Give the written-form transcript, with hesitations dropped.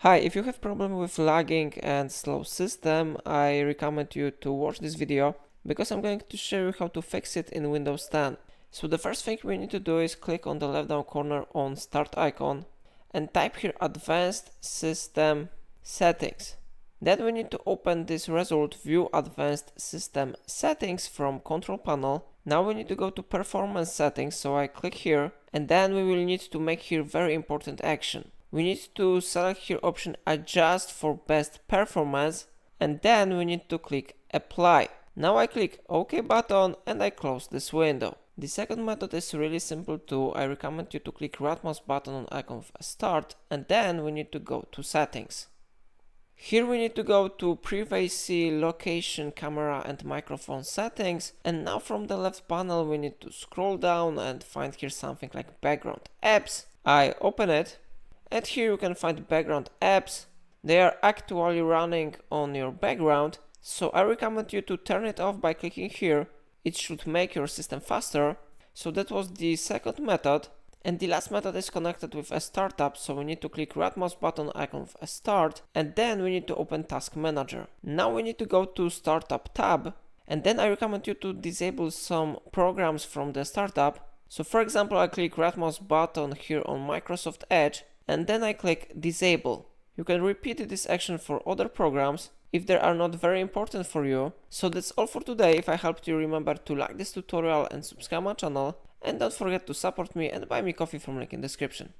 Hi, if you have problem with lagging and slow system, I recommend you to watch this video because I'm going to show you how to fix it in Windows 10. So the first thing we need to do is click on the left down corner on Start icon and type here Advanced System Settings. Then we need to open this result View Advanced System Settings from Control Panel. Now we need to go to Performance Settings, so I click here and then we will need to make here very important action. We need to select here option Adjust for Best Performance and then we need to click Apply. Now I click OK button and I close this window. The second method is really simple too. I recommend you to click right mouse button on icon of Start and then we need to go to Settings. Here we need to go to Privacy, Location, Camera and Microphone Settings, and now from the left panel we need to scroll down and find here something like Background Apps. I open it and here you can find background apps. They are actually running on your background, so I recommend you to turn it off by clicking here. It should make your system faster. So that was the second method. And the last method is connected with a startup, so we need to click right mouse button icon of a start and then we need to open Task Manager. Now we need to go to Startup tab and then I recommend you to disable some programs from the startup. So for example, I click right mouse button here on Microsoft Edge and then I click Disable. You can repeat this action for other programs if they are not very important for you. So that's all for today. If I helped you, remember to like this tutorial and subscribe my channel. And don't forget to support me and buy me coffee from link in description.